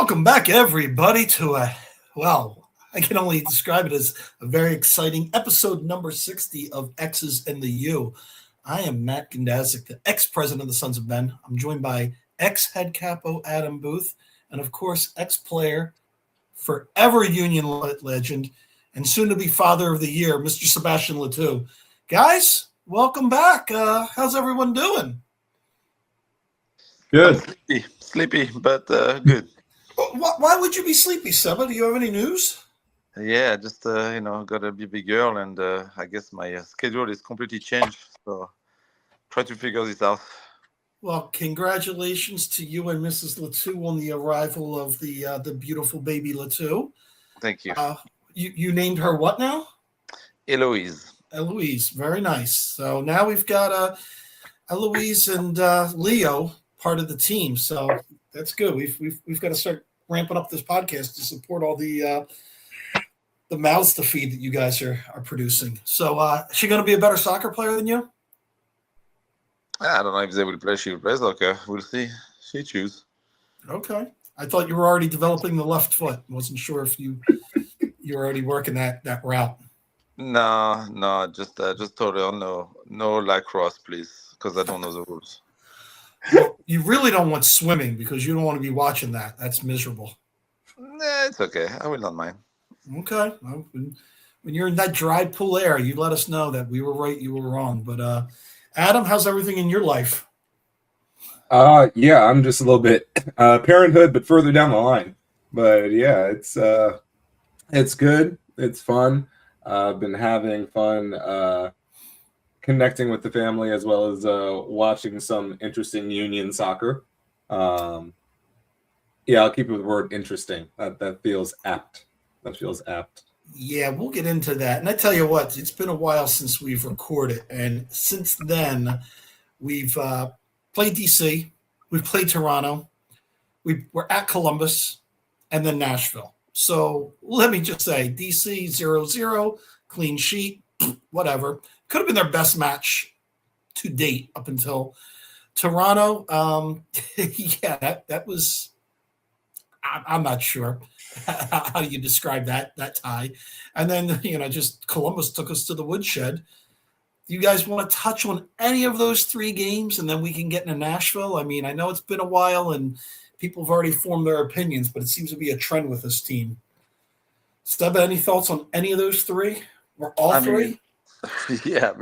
Welcome back, everybody, to I can only describe it as a very exciting episode number 60 of X's and the U. I am Matt Gandazzik, the ex-president of the Sons of Ben. I'm joined by ex-head capo Adam Booth, and of course, ex-player, forever Union legend, and soon-to-be father of the year, Mr. Sebastian Latou. Guys, welcome back. How's everyone doing? Good. Sleepy, but good. Why would you be sleepy, Seba? Do you have any news? Yeah, just got a baby girl, and I guess my schedule is completely changed. So try to figure this out. Well, congratulations to you and Mrs. Latou on the arrival of the beautiful baby Latou. Thank you. You named her what now? Eloise. Eloise, very nice. So now we've got Eloise and Leo part of the team. So that's good. We've got to start ramping up this podcast to support all the mouths to feed that you guys are producing. So is she going to be a better soccer player than you? I don't know if they will play. She will play soccer. We'll see. She choose. Okay. I thought you were already developing the left foot. Wasn't sure if you're already working that route. No, just told her no lacrosse, please, because I don't know the rules. Well, you really don't want swimming because you don't want to be watching that. That's miserable. Nah, it's okay. I will not mind. Okay. Well, when you're in that dry pool air, you let us know that we were right, you were wrong. But Adam, how's everything in your life? Yeah, I'm just a little bit parenthood, but further down the line. But yeah, it's good. It's fun. I've been having fun connecting with the family as well as watching some interesting Union soccer. Yeah, I'll keep it with the word interesting. That feels apt. Yeah, we'll get into that. And I tell you what, it's been a while since we've recorded. And since then, we've played DC, we've played Toronto, we're at Columbus, and then Nashville. So let me just say, DC 0-0, clean sheet, whatever. Could have been their best match to date up until Toronto. Yeah, that was, I'm not sure how you describe that tie. And then, just Columbus took us to the woodshed. Do you guys want to touch on any of those three games, and then we can get into Nashville? I mean, I know it's been a while, and people have already formed their opinions, but it seems to be a trend with this team. Steb, any thoughts on any of those three? Or all three? Yeah,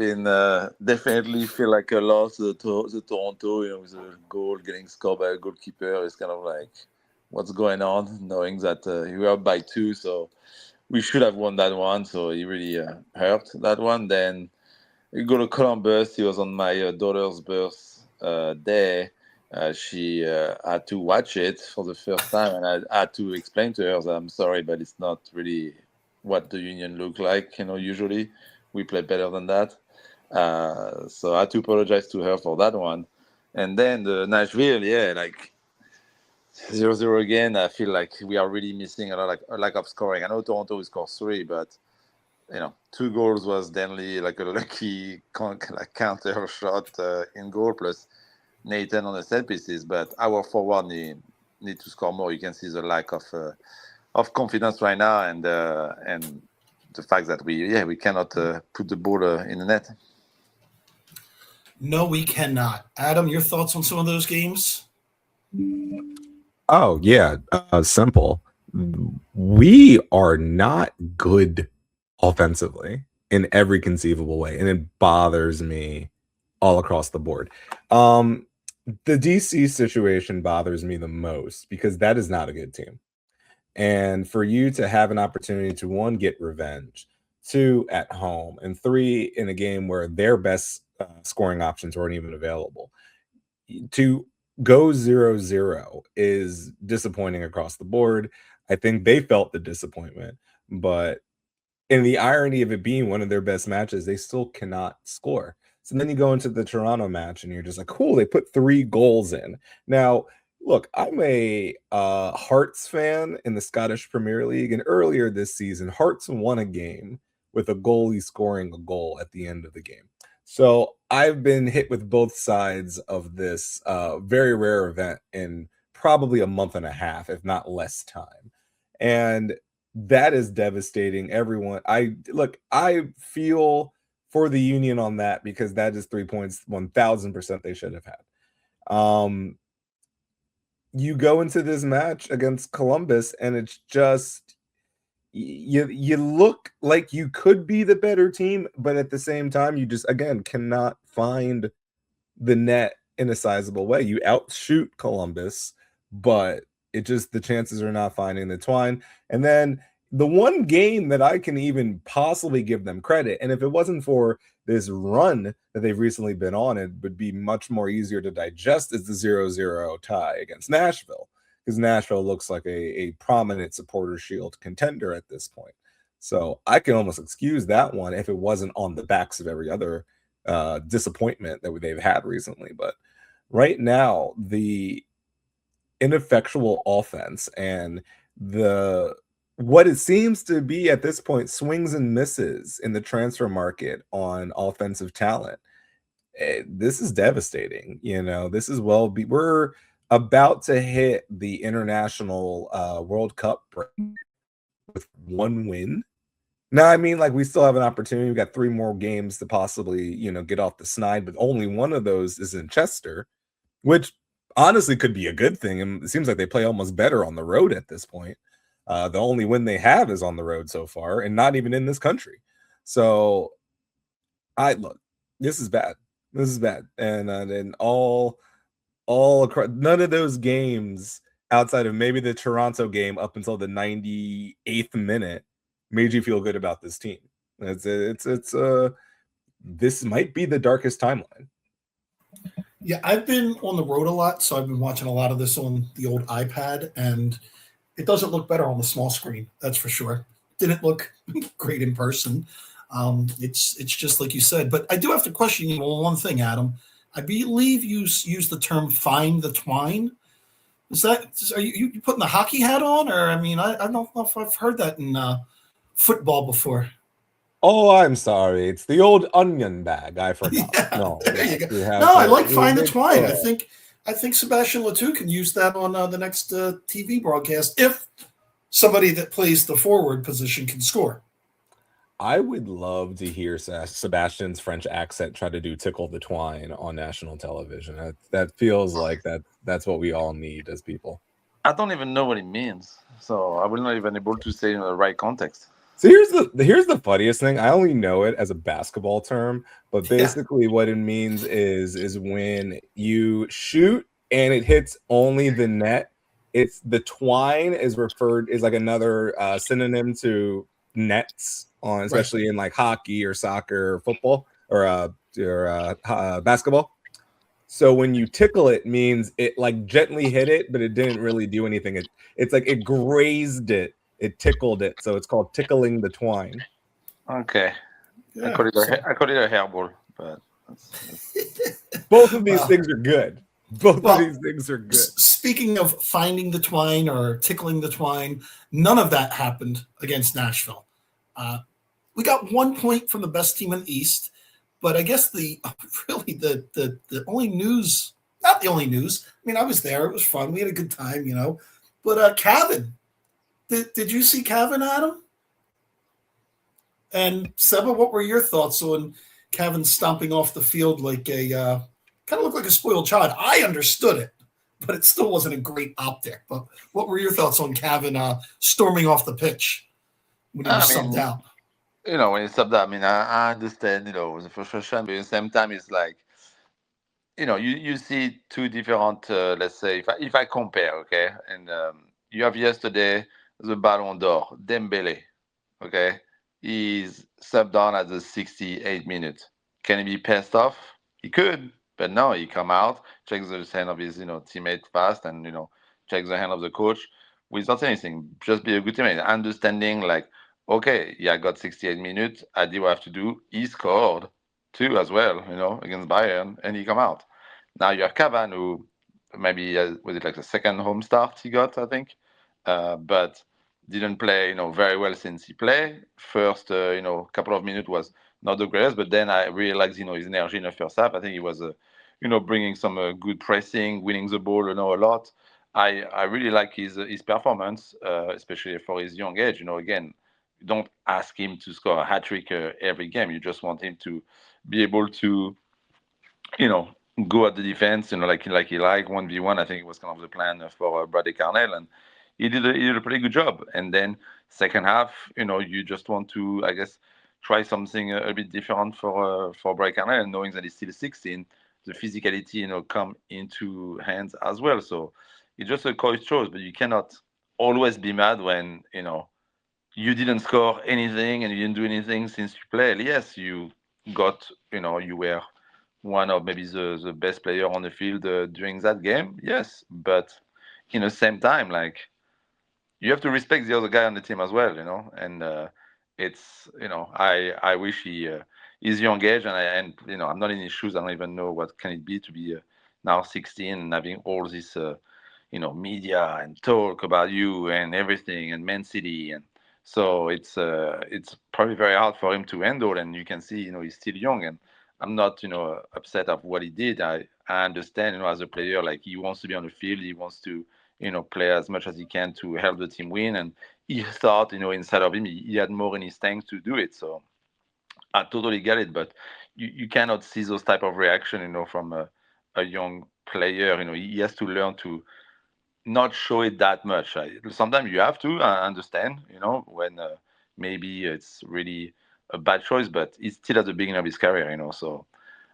definitely feel like a loss to the Toronto, with a goal getting scored by a goalkeeper. It's kind of like, what's going on, knowing that we are by 2, so we should have won that one. So it really hurt, that one. Then we go to Columbus. It was on my daughter's birthday. She had to watch it for the first time, and I had to explain to her that I'm sorry, but it's not really what the Union look like. Usually we play better than that. So I had to apologize to her for that one. And then the Nashville, 0-0 again. I feel like we are really missing a lack of scoring. I know Toronto will score 3, but 2 goals was Denley, like a lucky counter shot in goal, plus Nathan on the set pieces. But our forward need to score more. You can see the lack of confidence right now, and the fact that we cannot put the ball in the net. No, we cannot. Adam, your thoughts on some of those games? Oh, yeah. Simple. We are not good offensively in every conceivable way, and it bothers me all across the board. The DC situation bothers me the most because that is not a good team. And for you to have an opportunity to, 1, get revenge, 2, at home, and 3, in a game where their best scoring options weren't even available, to go 0-0 is disappointing across the board. I think they felt the disappointment, but in the irony of it being one of their best matches, they still cannot score. So then you go into the Toronto match and you're just like, cool, they put 3 goals in. Now, look, I'm a Hearts fan in the Scottish Premier League, and earlier this season, Hearts won a game with a goalie scoring a goal at the end of the game. So I've been hit with both sides of this very rare event in probably a month and a half, if not less time. And that is devastating. Everyone, I feel for the Union on that, because that is 3 points 1000% they should have had. You go into this match against Columbus and it's just you look like you could be the better team, but at the same time you just again cannot find the net in a sizable way. You outshoot Columbus, but it just the chances are not finding the twine. And then the one game that I can even possibly give them credit, and if it wasn't for this run that they've recently been on, it would be much more easier to digest, is the 0-0 tie against Nashville, because Nashville looks like a prominent Supporter Shield contender at this point. So I can almost excuse that one if it wasn't on the backs of every other disappointment that they've had recently. But right now, the ineffectual offense and what it seems to be at this point swings and misses in the transfer market on offensive talent, this is devastating. This is we're about to hit the international World Cup break with one win. Now, I mean, like, we still have an opportunity. We've got 3 more games to possibly, get off the snide, but only one of those is in Chester, which honestly could be a good thing. And it seems like they play almost better on the road at this point. The only win they have is on the road so far, and not even in this country. So, this is bad. This is bad, and all across, none of those games outside of maybe the Toronto game up until the 98th minute made you feel good about this team. This might be the darkest timeline. Yeah, I've been on the road a lot, so I've been watching a lot of this on the old iPad, and it doesn't look better on the small screen. That's for sure. Didn't look great in person. It's just like you said. But I do have to question you on one thing, Adam. I believe you used the term "find the twine." Are you putting the hockey hat on, or I mean, I don't know if I've heard that in football before. Oh, I'm sorry. It's the old onion bag. I forgot. Yeah, No, there you go. No, I like find the twine. I think Sebastian Letou can use that on the next TV broadcast if somebody that plays the forward position can score. I would love to hear Sebastian's French accent try to do tickle the twine on national television. That feels like that's what we all need as people. I don't even know what it means, so I will not even able to say in the right context. So here's the funniest thing. I only know it as a basketball term, but basically what it means is when you shoot and it hits only the net, it's the twine is like another synonym to nets on, especially in like hockey or soccer or football or basketball. So when you tickle it means it like gently hit it, but it didn't really do anything. It's like it grazed it. It tickled it, so it's called tickling the twine. Okay, yeah, I call it a hairball, but both of these things are good. Both of these things are good. Speaking of finding the twine or tickling the twine, none of that happened against Nashville. We got 1 point from the best team in the East, but I guess the only news, not the only news. I mean, I was there; it was fun. We had a good time, But Cavan. Did you see Cavan, Adam? And Seba, what were your thoughts on Cavan stomping off the field like a kind of looked like a spoiled child? I understood it, but it still wasn't a great optic. But what were your thoughts on Cavan storming off the pitch when he was subbed out? When he subbed out, I mean, I understand, it was a frustration, but at the same time, it's like, you see 2 different, let's say, if I compare, okay, and you have yesterday the Ballon d'Or, Dembele, okay? He's subbed on at the 68th minute. Can he be pissed off? He could, but no, he come out, checks the hand of his, teammate fast, and, checks the hand of the coach without anything. Just be a good teammate. Understanding, like, okay, I got 68 minutes. I did what I have to do. He scored 2 as well, against Bayern, and he come out. Now you have Cavan, who maybe, was it like the second home start he got, I think? But didn't play, very well since he played. First, couple of minutes was not the greatest, but then I really liked, his energy in the first half. I think he was, bringing some good pressing, winning the ball, a lot. I really like his performance, especially for his young age. Again, you don't ask him to score a hat trick every game. You just want him to be able to, you know, go at the defense. Like he like 1v1. I think it was kind of the plan for Bradley Carnell, and he did a pretty good job. And then second half, you just want to, I guess, try something a bit different for Bradley Carnell, and knowing that he's still 16, the physicality, come into hands as well. So it's just a choice choice, but you cannot always be mad when you didn't score anything and you didn't do anything since you played. Yes, you got, you were one of maybe the best player on the field during that game. Yes, but in the same time, like, you have to respect the other guy on the team as well, and it's, I wish he's young age, and I'm not in his shoes. I don't even know what can it be to be now 16 and having all this media and talk about you and everything and Man City, and so it's probably very hard for him to handle. And you can see, he's still young, and I'm not upset of what he did. I understand, as a player, like, he wants to be on the field, he wants to play as much as he can to help the team win, and he thought, inside of him, he had more in his tank to do it. So I totally get it, but you cannot see those type of reaction, from a young player. He has to learn to not show it that much. Sometimes you have to understand, when maybe it's really a bad choice, but he's still at the beginning of his career, So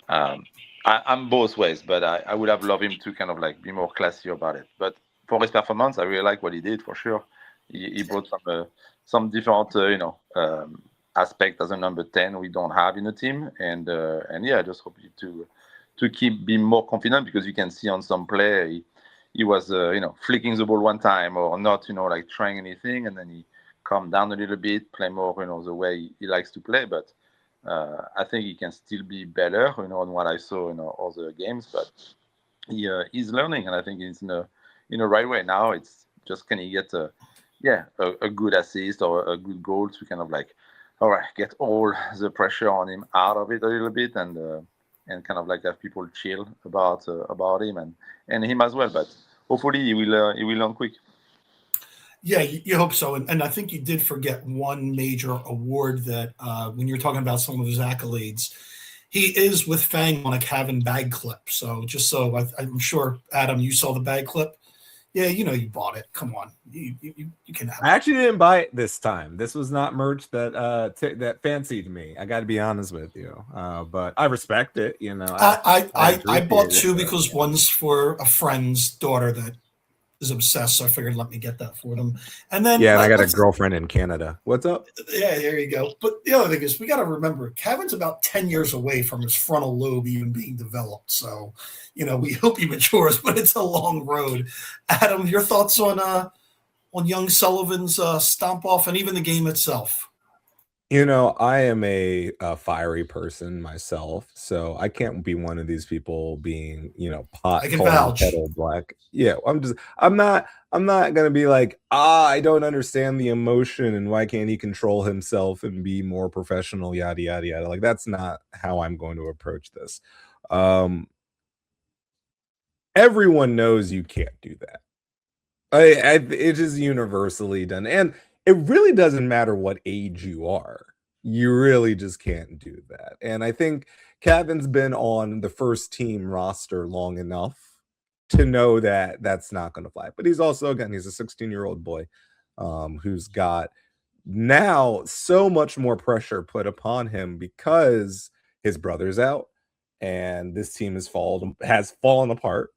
I'm both ways, but I would have loved him to kind of like be more classy about it. But for his performance, I really like what he did, for sure. He brought some different, aspect as a number 10 we don't have in the team, and yeah, I just hope you to keep being more confident, because you can see on some play he was flicking the ball one time or not, like trying anything, and then he calmed down a little bit, play more, the way he likes to play. But I think he can still be better, on what I saw in other games. But he's learning, and I think he's in the right way now. It's just, can he get a good assist or a good goal to kind of like, all right, get all the pressure on him out of it a little bit, and kind of like have people chill about him and him as well. But hopefully he will learn quick. Yeah, you hope so. And I think you did forget one major award that when you're talking about some of his accolades, he is with Fang on a Cavan bag clip. So just so I'm sure, Adam, you saw the bag clip. Yeah, you bought it. Come on, you can have it. I actually didn't buy it this time. This was not merch that fancied me. I got to be honest with you, but I respect it. I bought two because one's for a friend's daughter that is obsessed, so I figured let me get that for them. And then and I got a girlfriend in Canada. What's up? Yeah, there you go. But the other thing is, we got to remember, Kevin's about 10 years away from his frontal lobe even being developed. So, we hope he matures, but it's a long road. Adam, your thoughts on young Sullivan's stomp off and even the game itself? I am a fiery person myself, so I can't be one of these people being, pot calling kettle black. Yeah, I'm not gonna be like, I don't understand the emotion and why can't he control himself and be more professional, yada yada yada. Like, that's not how I'm going to approach this. Everyone knows you can't do that. It is universally done, and it really doesn't matter what age you are. You really just can't do that. And I think Kevin's been on the first team roster long enough to know that that's not going to fly. But he's also, again, he's a 16-year-old boy who's got now so much more pressure put upon him because his brother's out and this team has fallen apart.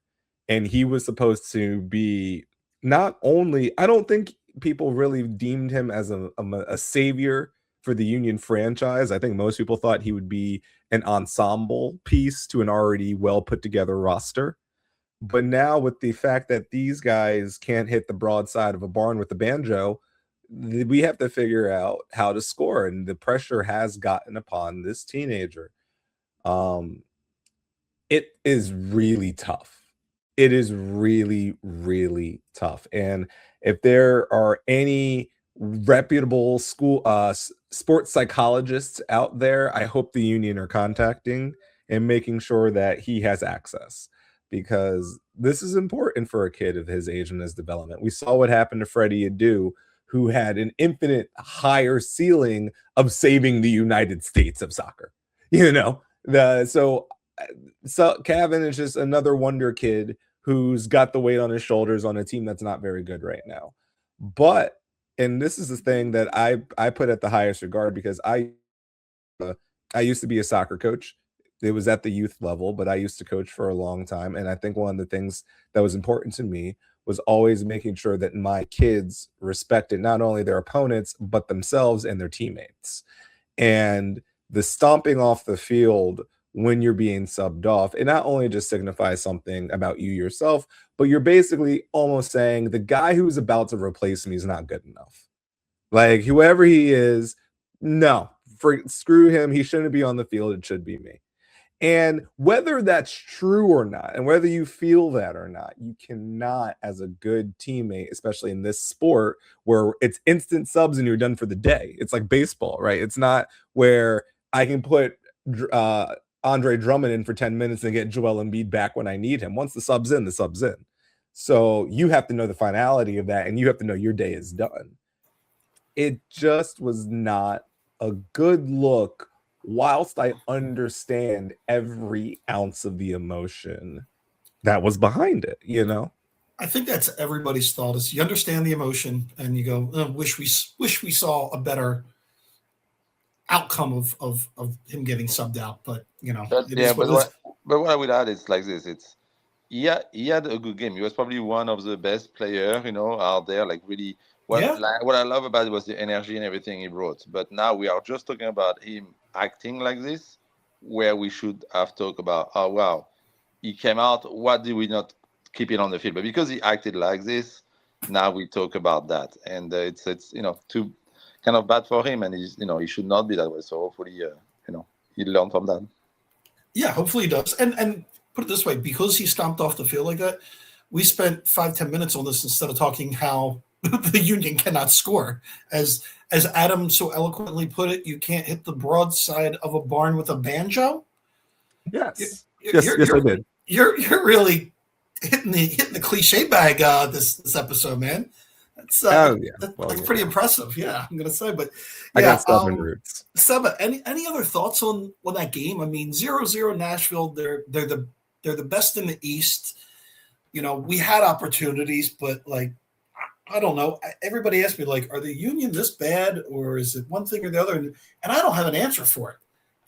And he was supposed to be not only, I don't think people really deemed him as a savior for the Union franchise. I think most people thought he would be an ensemble piece to an already well put together roster. But now, with the fact that these guys can't hit the broadside of a barn with the banjo, we have to figure out how to score. And the pressure has gotten upon this teenager. It is really tough. It is really, really tough. And if there are any reputable sports psychologists out there, I hope the Union are contacting and making sure that he has access. because this is important for a kid of his age and his development. We saw what happened to Freddie Adu, who had an infinite higher ceiling of saving the United States of soccer. So Kevin is just another wonder kid who's got the weight on his shoulders on a team that's not very good right now. But, and this is the thing that I put at the highest regard, because I used to be a soccer coach. It was at the youth level, but I used to coach for a long time. And I think one of the things that was important to me was always making sure that my kids respected not only their opponents, but themselves and their teammates. And the stomping off the field when you're being subbed off, it not only just signifies something about you yourself, but you're basically almost saying the guy who's about to replace me is not good enough. Like, whoever he is, no, screw him. He shouldn't be on the field. It should be me. And whether that's true or not, and whether you feel that or not, you cannot, as a good teammate, especially in this sport where it's instant subs and you're done for the day. It's like baseball, right? It's not where I can put Andre Drummond in for 10 minutes and get Joel Embiid back when I need him. Once the sub's in, the sub's in. So you have to know the finality of that, and you have to know your day is done. It just was not a good look, whilst I understand every ounce of the emotion that was behind it, I think that's everybody's thought, is you understand the emotion and you go, wish we saw a better outcome of him getting subbed out. But but what I would add is like this: he had a good game. He was probably one of the best players, out there. Like, really, what I love about it was the energy and everything he brought. But now we are just talking about him acting like this, where we should have talked about, oh wow, he came out, what did we not keep it on the field? But because he acted like this, now we talk about that, and it's too kind of bad for him, and he should not be that way. So hopefully he learned from that. Yeah, hopefully he does. And put it this way, because he stomped off the field like that, we spent 5-10 minutes on this instead of talking how the Union cannot score. As Adam so eloquently put it, you can't hit the broadside of a barn with a banjo. Yes, yes, I did. You're really hitting the cliche bag this episode, man. That's that's pretty impressive. Yeah, I'm gonna say. But I got Southern roots. Seba, any other thoughts on that game? I mean, 0-0 Nashville. They're the best in the East. We had opportunities, but like, I don't know. Everybody asked me, like, are the Union this bad, or is it one thing or the other? And I don't have an answer for it.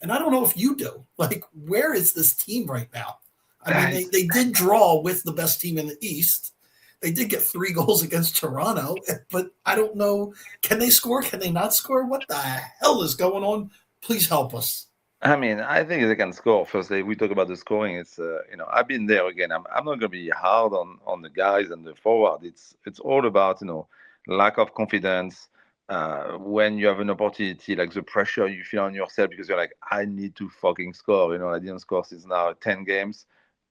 And I don't know if you do. Like, where is this team right now? I mean, they did draw with the best team in the East. They did get 3 goals against Toronto, but I don't know. Can they score? Can they not score? What the hell is going on? Please help us. I mean, I think they can score. Firstly, we talk about the scoring. It's I've been there again. I'm not going to be hard on the guys and the forward. It's all about lack of confidence. When you have an opportunity, like the pressure you feel on yourself because you're like, I need to fucking score. I didn't score since now 10 games.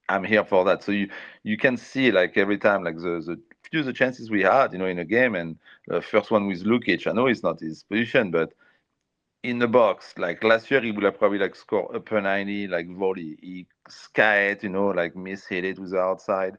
I'm here for that. So you can see, like, every time, like the chances we had, in a game, and the first one with Lukic. I know it's not his position, but in the box, like last year, he would have probably like scored upper 90, like volley. He sky it, like mishit it with the outside,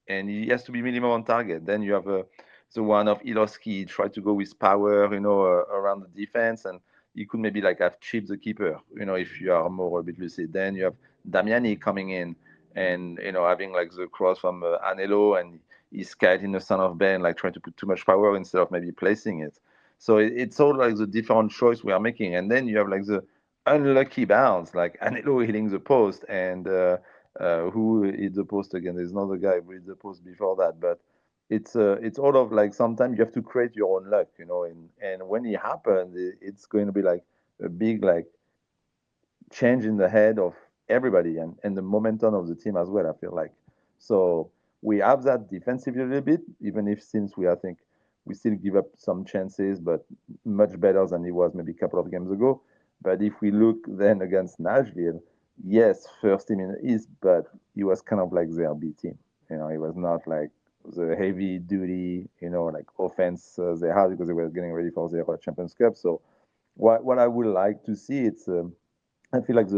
and he has to be minimum on target. Then you have the one of Iloski, try to go with power, around the defense, and he could maybe like have chipped the keeper, if you are more a bit lucid. Then you have Damiani coming in and having like the cross from Anello, and he's skied in the son of Ben, like trying to put too much power instead of maybe placing it. So it's all like the different choice we are making. And then you have like the unlucky bounce, like Anello hitting the post, and who hit the post again? There's another guy who hit the post before that. But it's all of like, sometimes you have to create your own luck, and when it happens, it's going to be like a big like change in the head of everybody and the momentum of the team as well, I feel like. So we have that defensively a little bit, even if since I think we still give up some chances, but much better than it was maybe a couple of games ago. But if we look then against Nashville, yes, first team in the East, but he was kind of like their B team. It was not like the heavy duty, like offense they had, because they were getting ready for their Champions Cup. So what I would like to see, it's I feel like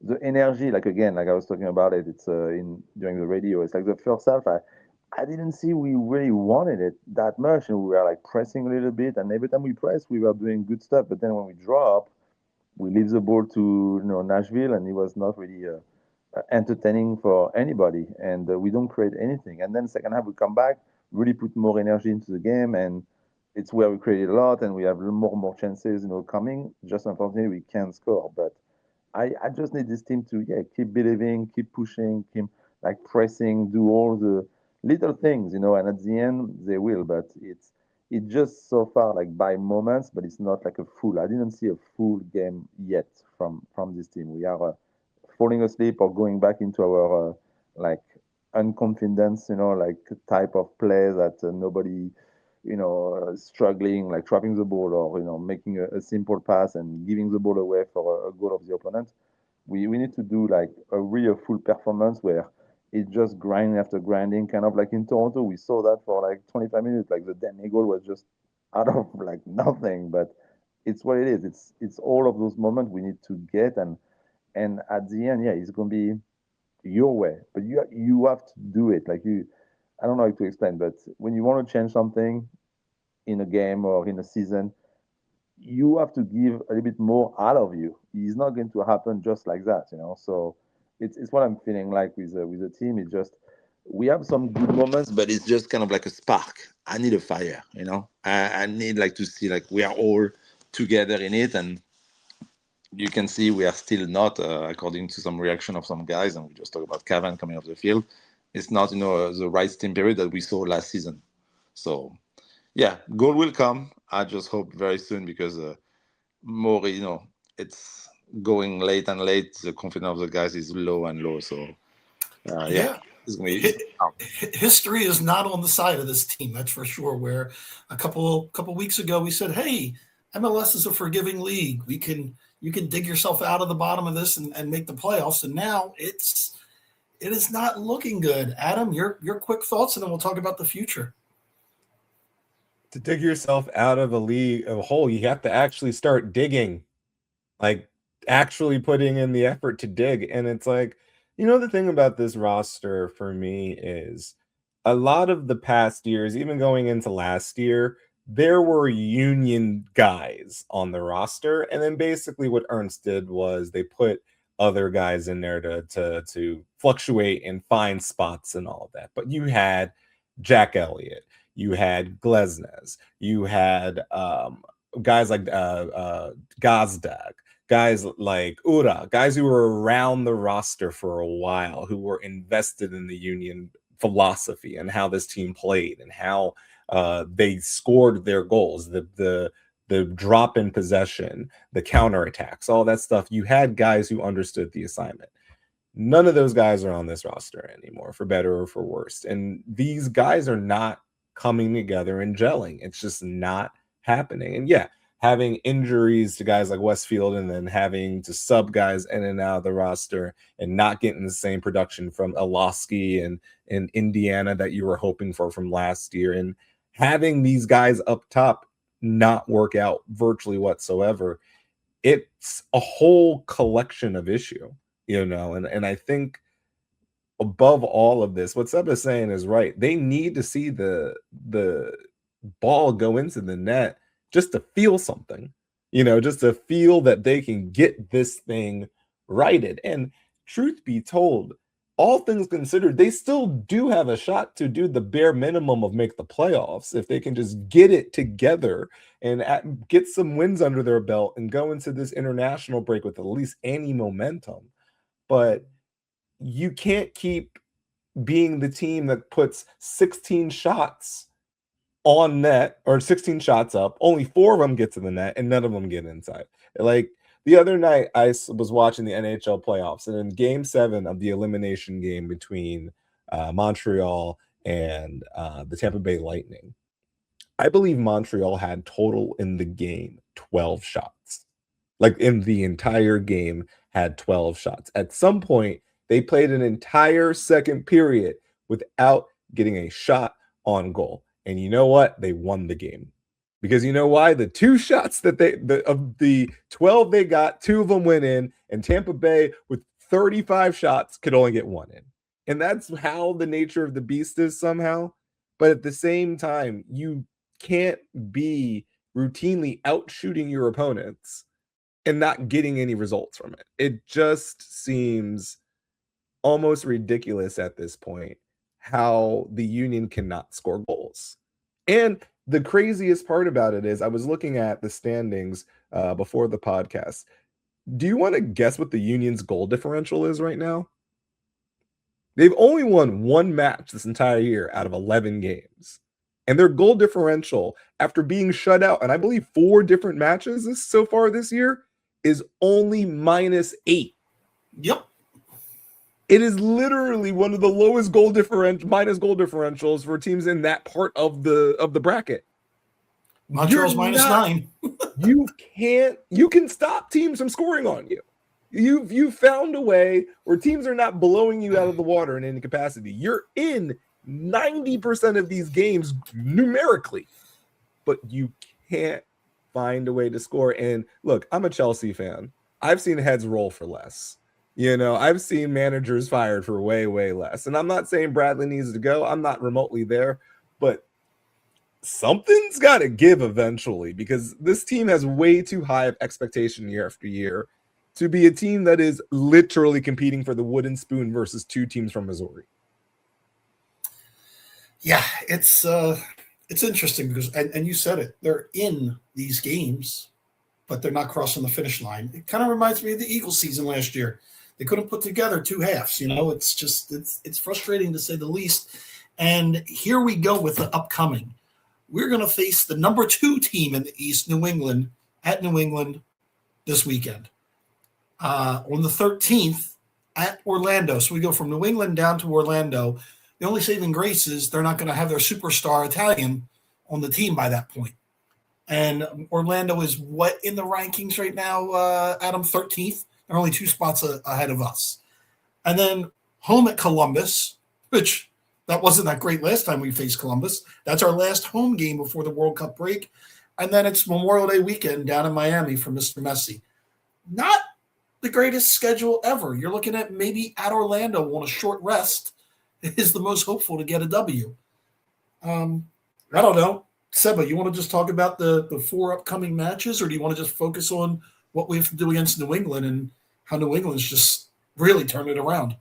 the energy, like again, like I was talking about it, it's in during the radio. It's like the first half, I didn't see we really wanted it that much, and we were like pressing a little bit, and every time we pressed, we were doing good stuff. But then when we drop, we leave the ball to Nashville, and it was not really entertaining for anybody, and we don't create anything. And then second half we come back, really put more energy into the game, and it's where we created a lot, and we have more chances, coming. Just unfortunately we can't score, but I just need this team to keep believing, keep pushing, keep like pressing, do all the little things, and at the end they will. But it's just so far like by moments, but it's not like a full. I didn't see a full game yet from this team. We are falling asleep or going back into our like unconfidence, like type of play that nobody, struggling, like trapping the ball or making a simple pass and giving the ball away for a goal of the opponent. We need to do like a real full performance where it's just grinding after grinding, kind of like in Toronto. We saw that for like 25 minutes, like the damn goal was just out of like nothing, but it's what it is. It's all of those moments we need to get, and at the end, it's gonna be your way, but you have to do it. Like I don't know how to explain, but when you want to change something in a game or in a season, you have to give a little bit more out of you. It's not going to happen just like that. So it's what I'm feeling like with the team. It's just we have some good moments, but it's just kind of like a spark. I need a fire. I need like to see like we are all together in it, and you can see we are still not, according to some reaction of some guys, and we just talk about Cavan coming off the field. It's not, the right steam period that we saw last season. So, yeah, goal will come. I just hope very soon because more, it's going late and late. The confidence of the guys is low and low. So, Yeah. it's going to be. History is not on the side of this team, that's for sure. Where a couple weeks ago we said, "Hey, MLS is a forgiving league. You can dig yourself out of the bottom of this and make the playoffs." And now it is not looking good. Adam, your quick thoughts, and then we'll talk about the future. To dig yourself out of a hole, you have to actually start digging, like actually putting in the effort to dig. And it's like, the thing about this roster for me is a lot of the past years, even going into last year, there were union guys on the roster. And then basically what Ernst did was they put other guys in there to fluctuate and find spots and all of that. But you had Jack Elliott, you had Glesnes, you had guys like Gazdag, guys like Ura, guys who were around the roster for a while, who were invested in the union philosophy and how this team played and how they scored their goals, the drop in possession, the counterattacks, all that stuff. You had guys who understood the assignment. None of those guys are on this roster anymore, for better or for worse. And these guys are not coming together and gelling. It's just not happening. And yeah, having injuries to guys like Westfield and then having to sub guys in and out of the roster and not getting the same production from Alosky and Indiana that you were hoping for from last year, and having these guys up top not work out virtually whatsoever. It's a whole collection of issue, and I think above all of this, what Seb is saying is right. They need to see the ball go into the net just to feel something, just to feel that they can get this thing righted. And truth be told, all things considered, they still do have a shot to do the bare minimum of make the playoffs if they can just get it together and get some wins under their belt and go into this international break with at least any momentum. But you can't keep being the team that puts 16 shots on net or 16 shots up, only 4 of them get to the net and none of them get inside. Like the other night, I was watching the NHL playoffs, and in Game 7 of the elimination game between Montreal and the Tampa Bay Lightning, I believe Montreal had total in the game 12 shots. Like in the entire game, had 12 shots. At some point, they played an entire second period without getting a shot on goal. And you know what? They won the game. Because you know why? The 2 shots that of the 12 they got, 2 of them went in, and Tampa Bay with 35 shots, could only get one in. And that's how the nature of the beast is somehow. But at the same time, you can't be routinely out shooting your opponents and not getting any results from it. It just seems almost ridiculous at this point how the Union cannot score goals. And the craziest part about it is I was looking at the standings before the podcast. Do you want to guess what the Union's goal differential is right now? They've only won one match this entire year out of 11 games. And their goal differential, after being shut out, and I believe 4 different matches so far this year, is only -8. Yep. It is literally one of the lowest goal differentials for teams in that part of the bracket. Montreal's -9. You can stop teams from scoring on you. You've found a way where teams are not blowing you out of the water in any capacity. You're in 90% of these games numerically, but you can't find a way to score. And look, I'm a Chelsea fan. I've seen heads roll for less. I've seen managers fired for way, way less. And I'm not saying Bradley needs to go. I'm not remotely there, but something's got to give eventually, because this team has way too high of expectation year after year to be a team that is literally competing for the wooden spoon versus 2 teams from Missouri. Yeah, it's interesting because, and you said it, they're in these games, but they're not crossing the finish line. It kind of reminds me of the Eagles season last year. They couldn't put together 2 halves. It's just it's frustrating to say the least. And here we go with the upcoming. We're going to face the number 2 team in the East, New England, at New England this weekend. On the 13th at Orlando. So we go from New England down to Orlando. The only saving grace is they're not going to have their superstar Italian on the team by that point. And Orlando is what in the rankings right now, Adam? 13th. They're only 2 spots ahead of us. And then home at Columbus, which that wasn't that great last time we faced Columbus. That's our last home game before the World Cup break. And then it's Memorial Day weekend down in Miami for Mr. Messi. Not the greatest schedule ever. You're looking at maybe at Orlando on a short rest is the most hopeful to get a W. I don't know. Seba, you want to just talk about the 4 upcoming matches, or do you want to just focus on what we have to do against New England and how New England's just really turned it around?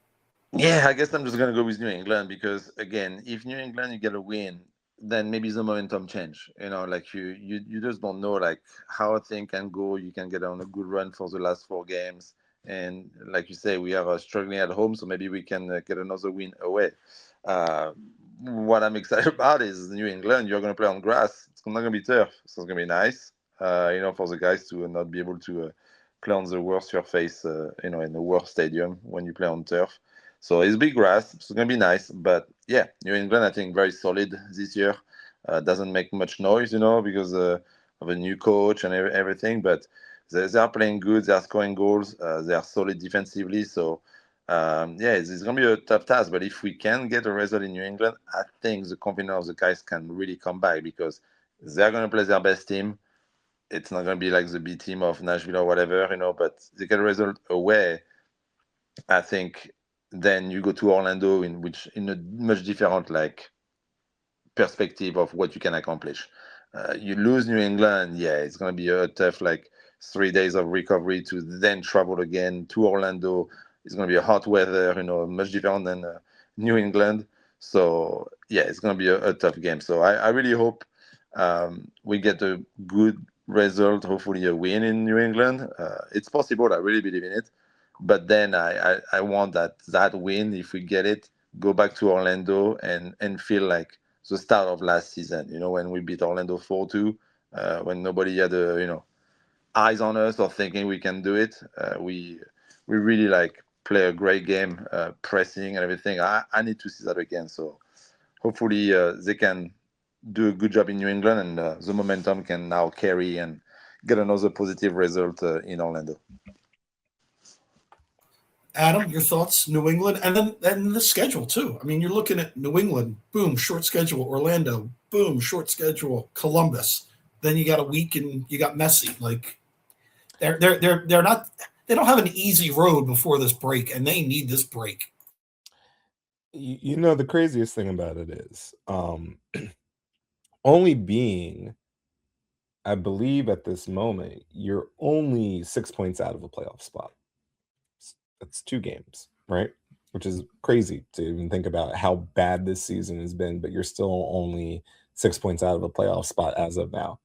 Yeah, I guess I'm just going to go with New England because, again, if New England, you get a win, then maybe the momentum change. You just don't know, how a thing can go. You can get on a good run for the last 4 games. And like you say, we are struggling at home, so maybe we can get another win away. What I'm excited about is New England. You're going to play on grass. It's not going to be turf, so it's going to be nice. For the guys to not be able to play on the worst surface, in the worst stadium when you play on turf. So it's big grass. It's going to be nice. But yeah, New England, I think, very solid this year. Doesn't make much noise, because of a new coach and everything. But they are playing good. They are scoring goals. They are solid defensively. So, it's going to be a tough task. But if we can get a result in New England, I think the confidence of the guys can really come back because they're going to play their best team. It's not going to be like the B team of Nashville or whatever, but they get a result away. I think then you go to Orlando in a much different perspective of what you can accomplish. You lose New England, it's going to be a tough 3 days of recovery to then travel again to Orlando. It's going to be a hot weather, much different than New England. So it's going to be a tough game. So I really hope we get a good result, hopefully a win in New England. It's possible. I really believe in it. But then I want that win, if we get it, go back to Orlando and feel like the start of last season, when we beat Orlando 4-2, when nobody had eyes on us or thinking we can do it. We really play a great game, pressing and everything. I need to see that again. So hopefully they can do a good job in New England and the momentum can now carry and get another positive result in Orlando. Adam, your thoughts? New England, and then the schedule too. I mean, you're looking at New England, boom, short schedule. Orlando, boom, short schedule. Columbus. Then you got a week and you got Messi. They're they don't have an easy road before this break, and they need this break. You know, the craziest thing about it is only being, I believe at this moment, you're only 6 points out of a playoff spot. That's 2 games, right? Which is crazy to even think about how bad this season has been, but you're still only 6 points out of a playoff spot as of now.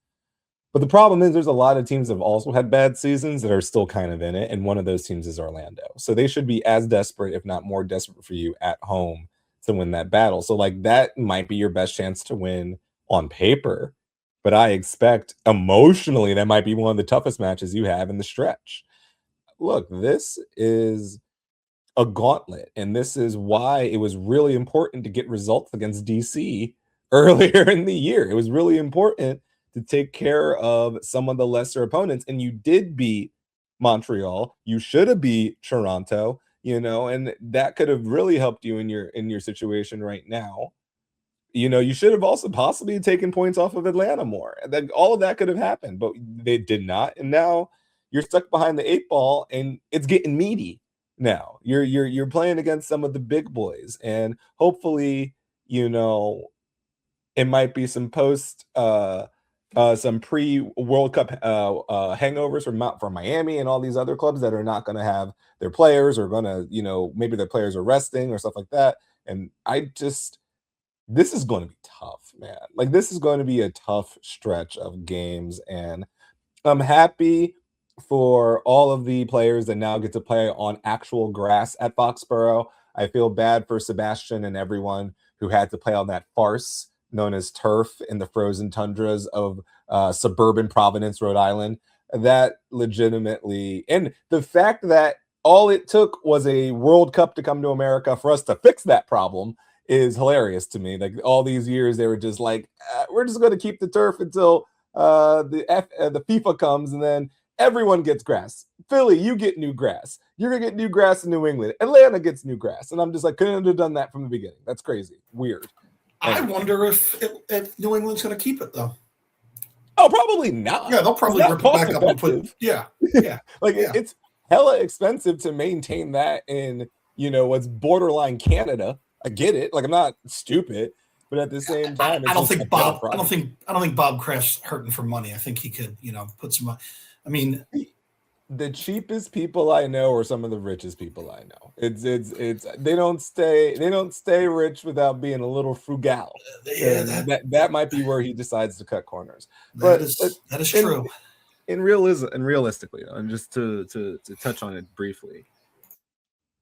But the problem is there's a lot of teams that have also had bad seasons that are still kind of in it, and one of those teams is Orlando. So they should be as desperate, if not more desperate for you at home to win that battle. So like that might be your best chance to win on paper, but I expect emotionally that might be one of the toughest matches you have in the stretch. Look, this is a gauntlet, and this is why it was really important to get results against DC earlier in the year. It was really important to take care of some of the lesser opponents, and you did beat Montreal. You should have beat Toronto, you know, and that could have really helped you in your situation right now. You know, you should have also possibly taken points off of Atlanta more. And then all of that could have happened, but they did not. And now you're stuck behind the 8 ball, and it's getting meaty. Now you're playing against some of the big boys, and hopefully, you know, it might be some some pre-World Cup hangovers from Miami and all these other clubs that are not going to have their players, or going to, you know, maybe their players are resting or stuff like that. And this is going to be tough, man. Like, this is going to be a tough stretch of games, and I'm happy for all of the players that now get to play on actual grass at Foxborough. I feel bad for Sebastian and everyone who had to play on that farce known as turf in the frozen tundras of suburban Providence, Rhode Island. That legitimately, and the fact that all it took was a World Cup to come to America for us to fix that problem is hilarious to me. Like, all these years they were just like, we're just going to keep the turf until the FIFA comes, and then everyone gets grass. Philly, you get new grass. You're going to get new grass in New England. Atlanta gets new grass. And I'm just like, couldn't have done that from the beginning. That's crazy. Weird. I wonder if New England's going to keep it, though. Oh, probably not. Yeah, they'll probably rip it back up and put. Yeah. Like, it's hella expensive to maintain that in, you know, what's borderline Canada. I get it. Like, I'm not stupid, but at the same time, I don't think Bob Kraft's hurting for money. I think he could, you know, put some. I mean, the cheapest people I know are some of the richest people I know. It's they don't stay rich without being a little frugal. Yeah, that might be where he decides to cut corners. That is true. In realism, and realistically, and just to touch on it briefly,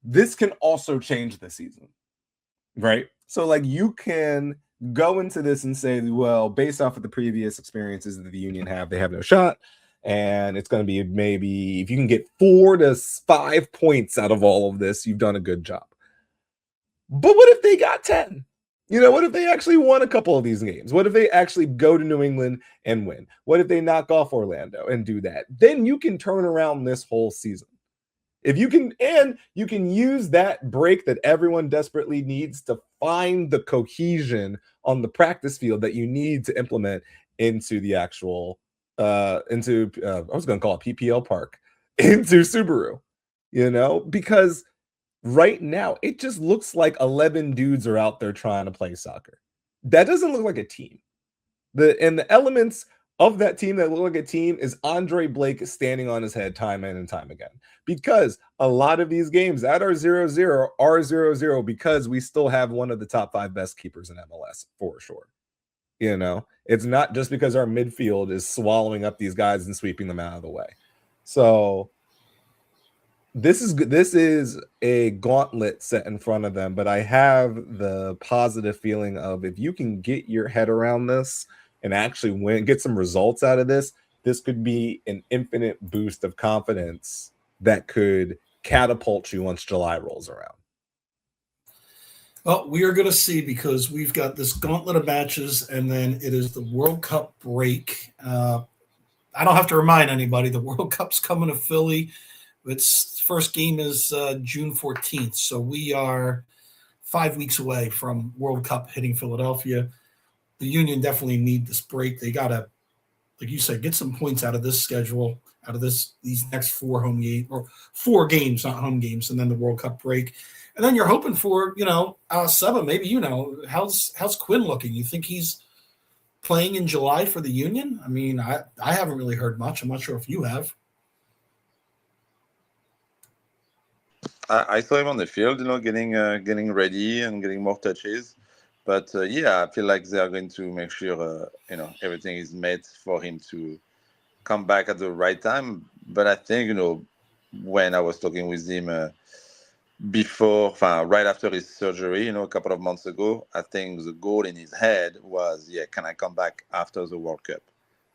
this can also change the season, right? So, like, you can go into this and say, well, based off of the previous experiences that the Union have, they have no shot. And it's going to be, maybe if you can get 4 to 5 points out of all of this, you've done a good job. But what if they got 10? You know, what if they actually won a couple of these games? What if they actually go to New England and win? What if they knock off Orlando and do that? Then you can turn around this whole season. If you can, and you can use that break that everyone desperately needs to find the cohesion on the practice field that you need to implement into the actual I was going to call it PPL Park, into Subaru, you know, because right now it just looks like 11 dudes are out there trying to play soccer. That doesn't look like a team. The elements of that team that look like a team is Andre Blake standing on his head time in and time again, because a lot of these games that are 0-0 are 0-0 because we still have one of the top 5 best keepers in MLS for sure. You know, it's not just because our midfield is swallowing up these guys and sweeping them out of the way. So this is a gauntlet set in front of them, but I have the positive feeling of, if you can get your head around this and actually win, get some results out of this, this could be an infinite boost of confidence that could catapult you once July rolls around. Well, we are going to see, because we've got this gauntlet of matches, and then it is the World Cup break. I don't have to remind anybody, the World Cup's coming to Philly. Its first game is June 14th, so we are 5 weeks away from World Cup hitting Philadelphia. The Union definitely need this break. They gotta like you said, get some points out of this schedule, out of these next 4 games, not home games, and then the World Cup break. And then you're hoping for, Seba, maybe how's Quinn looking? You think he's playing in July for the Union? I mean, I haven't really heard much. I'm not sure if you have. I saw him on the field, getting ready and getting more touches. But I feel like they are going to make sure, everything is made for him to come back at the right time. But I think, when I was talking with him right after his surgery, a couple of months ago, I think the goal in his head was, can I come back after the World Cup?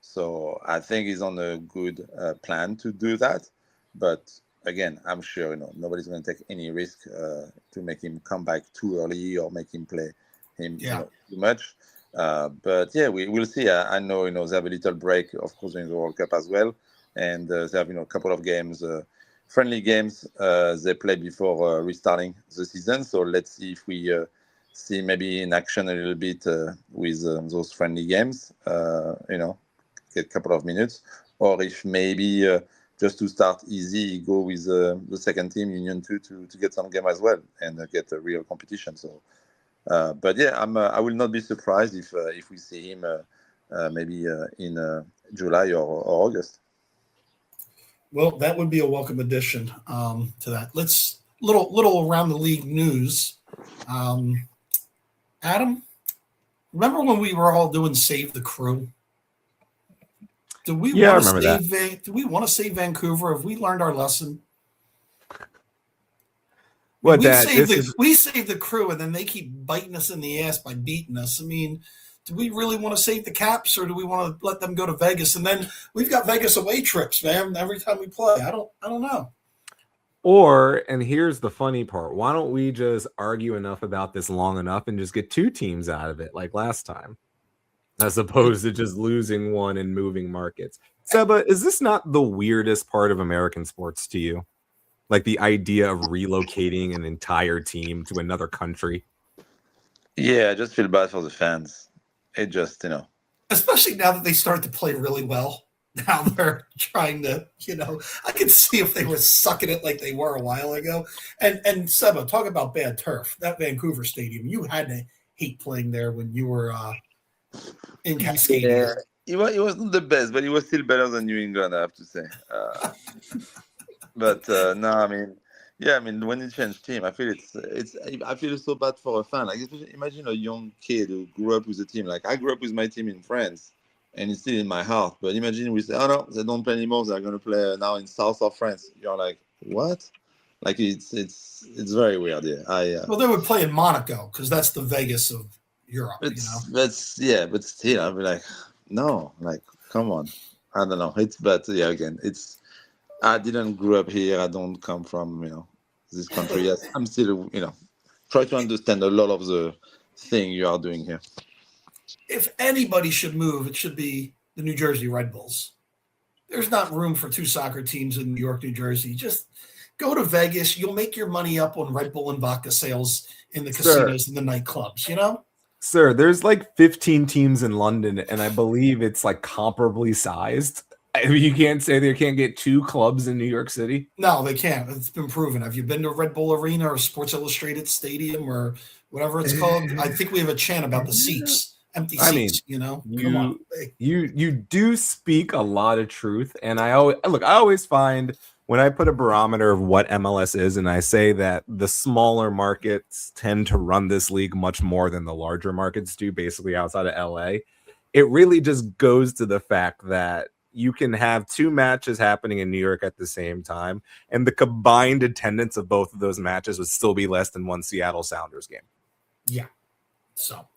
So I think he's on a good plan to do that. But again, I'm sure, nobody's going to take any risk to make him come back too early or make him play him too much. We'll see. I know, they have a little break, of course, during the World Cup as well. And they have, a couple of games, friendly games they play before restarting the season. So let's see if we see maybe in action a little bit with those friendly games, get a couple of minutes. Or if maybe just to start easy, go with the second team, Union 2, to get some game as well and get a real competition. So, I will not be surprised if we see him maybe in July or August. Well, that would be a welcome addition to that. Let's little around the league news. Adam, remember when we were all doing Save the Crew? Do we want to save Vancouver? Have we learned our lesson? We save the Crew, and then they keep biting us in the ass by beating us. I mean, do we really want to save the Caps, or do we want to let them go to Vegas? And then we've got Vegas away trips, man, every time we play. I don't know. And here's the funny part. Why don't we just argue enough about this long enough and just get 2 teams out of it like last time, as opposed to just losing one and moving markets? Seba, is this not the weirdest part of American sports to you? Like the idea of relocating an entire team to another country? Yeah, I just feel bad for the fans. It just, Especially now that they start to play really well. Now they're trying to, I could see if they were sucking it like they were a while ago. And Seba, talk about bad turf. That Vancouver Stadium, you had to hate playing there when you were in Cascadia. Yeah, it wasn't the best, but it was still better than New England, I have to say. When you change team, I feel I feel so bad for a fan. Like, imagine a young kid who grew up with a team. Like, I grew up with my team in France, and it's still in my heart. But imagine we say, oh no, they don't play anymore. They're going to play now in south of France. You're like, what? Like, it's very weird. Yeah, well, they would play in Monaco because that's the Vegas of Europe. But still, I'd be like, no, like, come on. I don't know. Again, I didn't grow up here. I don't come from, this country. Yes, I'm still, try to understand a lot of the thing you are doing here. If anybody should move, it should be the New Jersey Red Bulls. There's not room for 2 soccer teams in New York, New Jersey. Just go to Vegas. You'll make your money up on Red Bull and vodka sales in the casinos and the nightclubs, Sir, there's like 15 teams in London, and I believe it's like comparably sized. I mean, you can't say they can't get 2 clubs in New York City. No, they can't. It's been proven. Have you been to Red Bull Arena or Sports Illustrated Stadium or whatever it's called? I think we have a chant about the seats. Empty seats, Come on. You do speak a lot of truth, and I always find when I put a barometer of what MLS is, and I say that the smaller markets tend to run this league much more than the larger markets do, basically outside of LA. It really just goes to the fact that you can have 2 matches happening in New York at the same time, and the combined attendance of both of those matches would still be less than one Seattle Sounders game. Yeah. So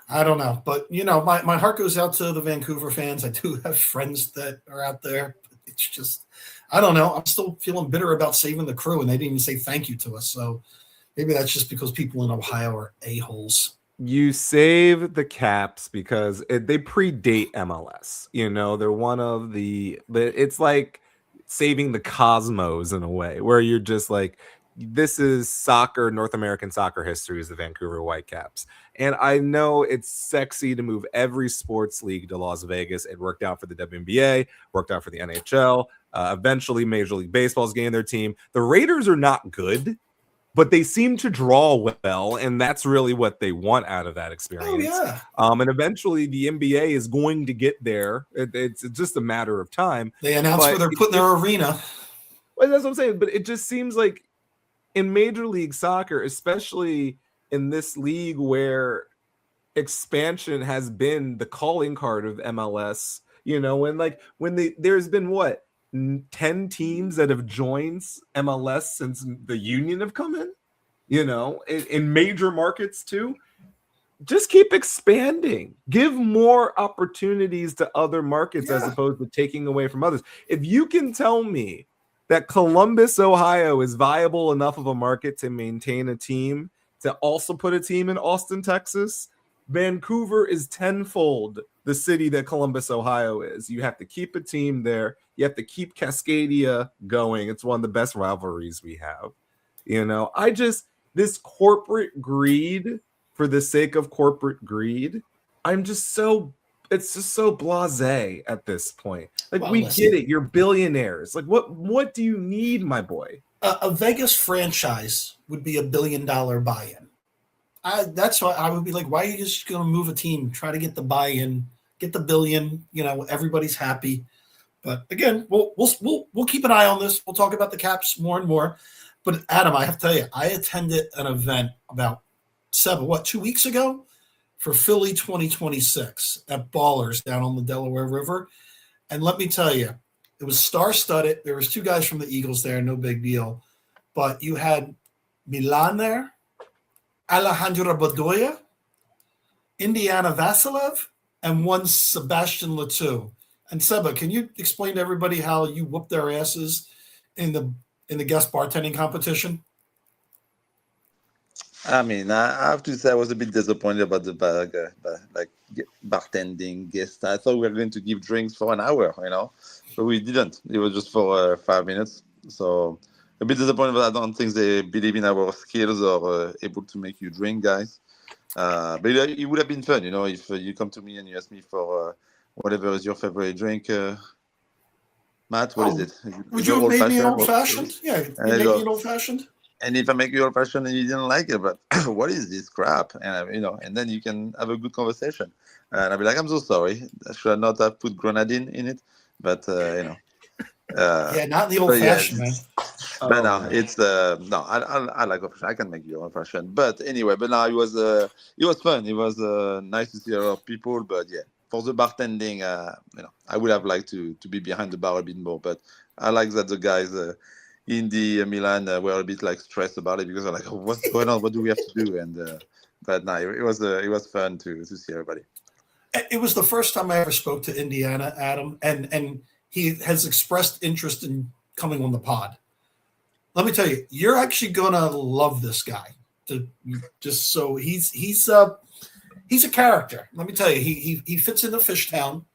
I don't know, but my heart goes out to the Vancouver fans. I do have friends that are out there. It's just, I don't know. I'm still feeling bitter about saving the Crew, and they didn't even say thank you to us. So maybe that's just because people in Ohio are a-holes. You save the Caps because they predate MLS. They're one of it's like saving the Cosmos in a way, where you're just like, this is soccer, North American soccer history is the Vancouver Whitecaps. And I know it's sexy to move every sports league to Las Vegas. It worked out for the WNBA, worked out for the NHL. Eventually, Major League Baseball's gained their team. The Raiders are not good, but they seem to draw well, and that's really what they want out of that experience. Oh, yeah. And eventually, the NBA is going to get there. It's just a matter of time. They announced where they're putting their arena. Well, that's what I'm saying. But it just seems like in Major League Soccer, especially in this league where expansion has been the calling card of MLS, there's been 10 teams that have joined MLS since the union have come in, in major markets too. Just keep expanding. Give more opportunities to other markets as opposed to taking away from others. If you can tell me that Columbus, Ohio is viable enough of a market to maintain a team, to also put a team in Austin, Texas, Vancouver is tenfold the city that Columbus, Ohio is. You have to keep a team there. You have to keep Cascadia going. It's one of the best rivalries we have. This corporate greed for the sake of corporate greed, it's just so blasé at this point. Get it. You're billionaires. What do you need, my boy? A Vegas franchise would be $1 billion buy-in. That's why I would be like, why are you just going to move a team, try to get the buy-in, get the $1 billion? Everybody's happy. But again, we'll keep an eye on this. We'll talk about the Caps more and more. But Adam, I have to tell you, I attended an event about 2 weeks ago for Philly 2026 at Ballers down on the Delaware River. And let me tell you, it was star-studded. There was 2 guys from the Eagles there, no big deal. But you had Milan there, Alejandro Bedoya, Indiana Vasilev, and one Sebastian Letou. And Seba, can you explain to everybody how you whooped their asses in the guest bartending competition? I mean, I have to say I was a bit disappointed about the bartending guest. I thought we were going to give drinks for an hour, but we didn't. It was just for 5 minutes. So a bit disappointed, but I don't think they believe in our skills or able to make you drink, guys. But it would have been fun, if you come to me and you ask me for whatever is your favorite drink. Matt, what is it? Would you have made me old-fashioned? Yeah, you made me an old-fashioned? And if I make you old-fashioned and you didn't like it, but what is this crap? And and then you can have a good conversation. And I'll be like, I'm so sorry. I should not have put grenadine in it, but not the old-fashioned, man. But no, it's no. I like old-fashioned. I can make you old-fashioned. But anyway, but now it was fun. It was nice to see a lot of people. But yeah, for the bartending, I would have liked to be behind the bar a bit more. But I like that the guys. In the Milan, were a bit stressed about it because they're like, oh, what's going on? What do we have to do? And but no, it was fun to see everybody. It was the first time I ever spoke to Indiana, Adam, and he has expressed interest in coming on the pod. Let me tell you, you're actually gonna love this guy. Just so he's a character. Let me tell you, he fits into Fishtown.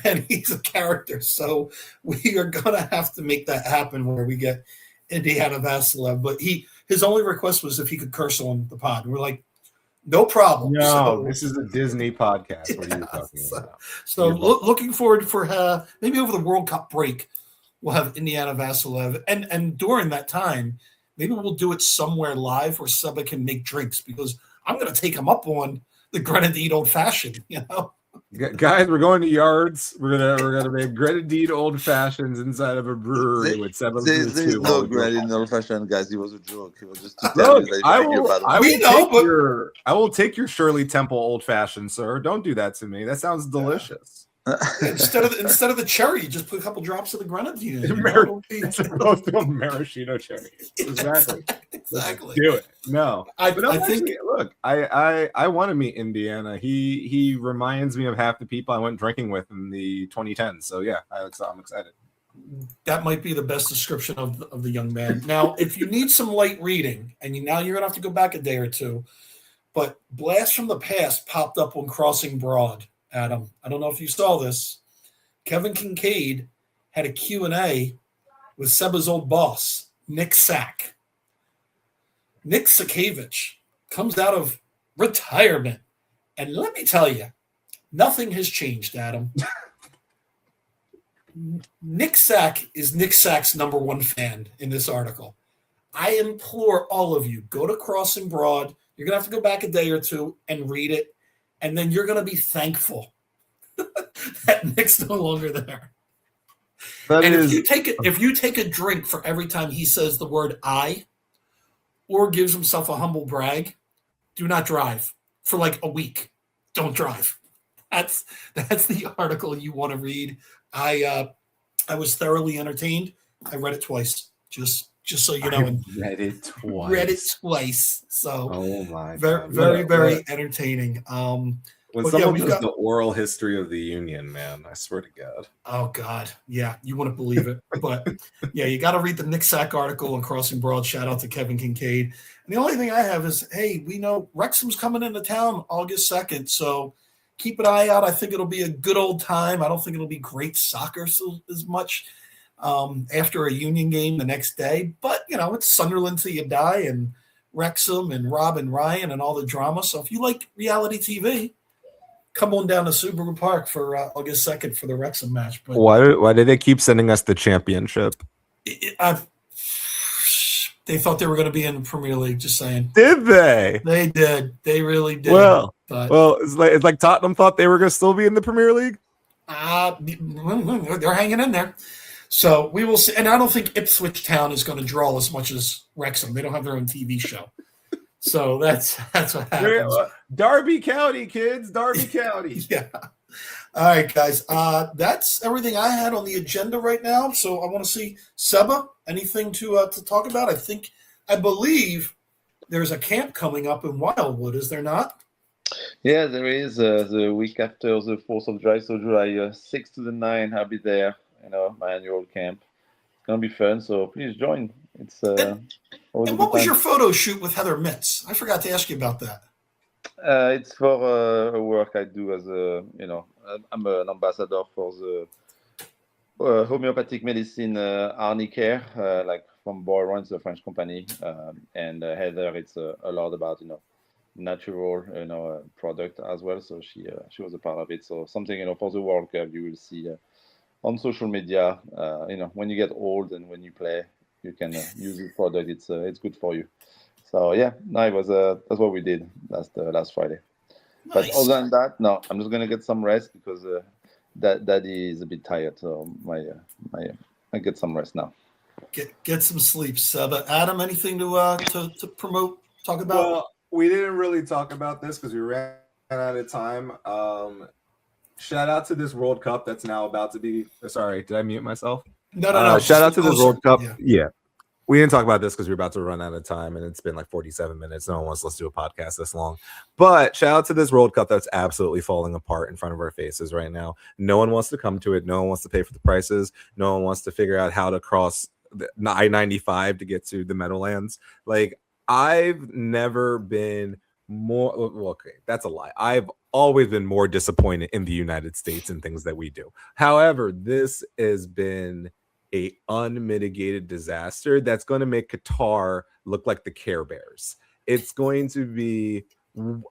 And he's a character, so we are gonna have to make that happen where we get Indiana Vasilev. But his only request was if he could curse on the pod. And we're like, no problem. No, this is a Disney podcast. What are you talking about? So looking forward for maybe over the World Cup break, we'll have Indiana Vasilev, and during that time, maybe we'll do it somewhere live where Seba can make drinks because I'm gonna take him up on the grenadine old fashioned, Guys, we're going to Yards. We're gonna make grenadine old fashions inside of a brewery with 7. There's no grenadine old fashioned, guys. It was a joke. It was just to tell you. I will take your Shirley Temple old fashioned, sir. Don't do that to me. That sounds delicious. Instead of the cherry, you just put a couple drops of the grenadine. It's supposed to be maraschino cherry. Exactly. Exactly. Let's do it. No, I think. Look, I want to meet Indiana. He reminds me of half the people I went drinking with in the 2010s. So yeah, I'm excited. That might be the best description of the young man. Now, if you need some light reading, and you're gonna have to go back a day or two, but Blast from the Past popped up on Crossing Broad. Adam, I don't know if you saw this. Kevin Kincaid had a Q&A with Seba's old boss, Nick Sack. Nick Sakavich comes out of retirement. And let me tell you, nothing has changed, Adam. Nick Sack is Nick Sack's number one fan in this article. I implore all of you, go to Crossing Broad. You're going to have to go back a day or two and read it. And then you're going to be thankful that Nick's no longer there. If you take a drink for every time he says the word I or gives himself a humble brag, do not drive for like a week. Don't drive. That's the article you want to read. I was thoroughly entertained. I read it twice, just so you know. And read it twice. Read it twice. So oh my God. very very entertaining. When someone does the oral history of the Union, man, I swear to God. Oh God, yeah, you wouldn't believe it. But yeah, you got to read the Nick Sack article on Crossing Broad. Shout out to Kevin Kincaid. And the only thing I have is, hey, we know Wrexham's coming into town August 2nd, so keep an eye out. I think it'll be a good old time. I don't think it'll be great soccer as much after a Union game the next day. But, you know, it's Sunderland till you die and Wrexham and Rob and Ryan and all the drama. So if you like reality TV, come on down to Subaru Park for August 2nd for the Wrexham match. But why do they keep sending us the championship? They thought they were going to be in the Premier League, just saying. Did they? They did. They really did. Well, it's like Tottenham thought they were going to still be in the Premier League. They're hanging in there. So we will see. And I don't think Ipswich Town is going to draw as much as Wrexham. They don't have their own TV show. So that's what happens. Derby County, kids. Derby County. Yeah. All right, guys. That's everything I had on the agenda right now. So I want to see Seba. Anything to talk about? I believe there's a camp coming up in Wildwood. Is there not? Yeah, there is. The week after the 4th of July, so July 6th to the 9th, I'll be there. You know, my annual camp. It's gonna be fun. So please join. It's and what was your photo shoot with Heather Mitz? I forgot to ask you about that. It's for a work I do as I'm an ambassador for the homeopathic medicine Arnicare, like from Boiron, it's a French company, and Heather, it's a lot about natural product as well. So she was a part of it. So something for the World Cup you will see on social media. When you get old and when you play, you can use this product. It's good for you. So yeah, no, it was that's what we did last Friday. Nice. But other than that, no, I'm just gonna get some rest because Daddy is a bit tired. So I get some rest now. Get some sleep, Seba. Adam, anything to promote? Talk about? Well, we didn't really talk about this because we ran out of time. Shout out to this World Cup that's now about to be. Sorry, did I mute myself? No. Shout out to this World Cup. Yeah. We didn't talk about this because we're about to run out of time, and it's been like 47 minutes. No one wants us to do a podcast this long. But shout out to this World Cup that's absolutely falling apart in front of our faces right now. No one wants to come to it. No one wants to pay for the prices. No one wants to figure out how to cross the I-95 to get to the Meadowlands. Like, I've never been more. Well, okay, that's a lie. I've always been more disappointed in the United States and things that we do. However, this has been a unmitigated disaster that's going to make Qatar look like the Care Bears. It's going to be.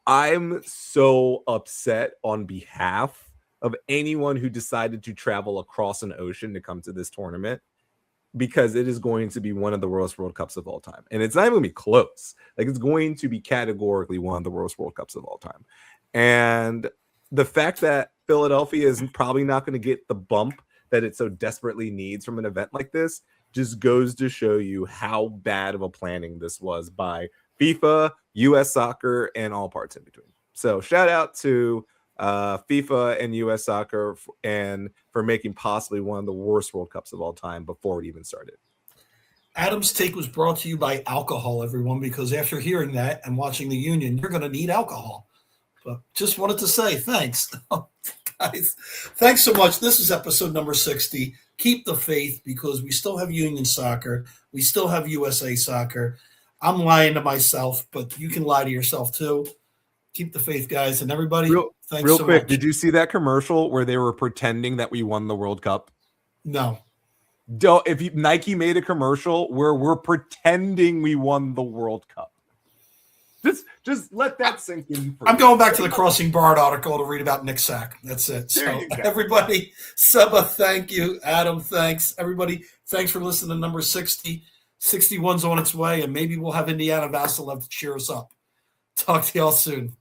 I'm so upset on behalf of anyone who decided to travel across an ocean to come to this tournament, because it is going to be one of the worst World Cups of all time. And it's not even going to be close. Like, it's going to be categorically one of the worst World Cups of all time. And the fact that Philadelphia is probably not going to get the bump that it so desperately needs from an event like this just goes to show you how bad of a planning this was by FIFA, US Soccer, and all parts in between. So shout out to FIFA and US Soccer for making possibly one of the worst World Cups of all time before it even started. Adam's take was brought to you by alcohol, everyone, because after hearing that and watching the Union, you're going to need alcohol. But just wanted to say thanks. Guys, thanks so much. This is episode number 60. Keep the faith, because we still have Union Soccer. We still have USA Soccer. I'm lying to myself, but you can lie to yourself too. Keep the faith, guys. And everybody, thanks real so quick, much. did you see that commercial where they were pretending that we won the World Cup? No. Nike made a commercial where we're pretending we won the World Cup. Just let that sink in. I'm going back to the Crossing Bard article to read about Nick Sack. That's it. There So you go. everybody, Seba, thank you. Adam, thanks. Everybody, thanks for listening to number 60. 61's on its way, and maybe we'll have Indiana Vassilev to cheer us up. Talk to y'all soon.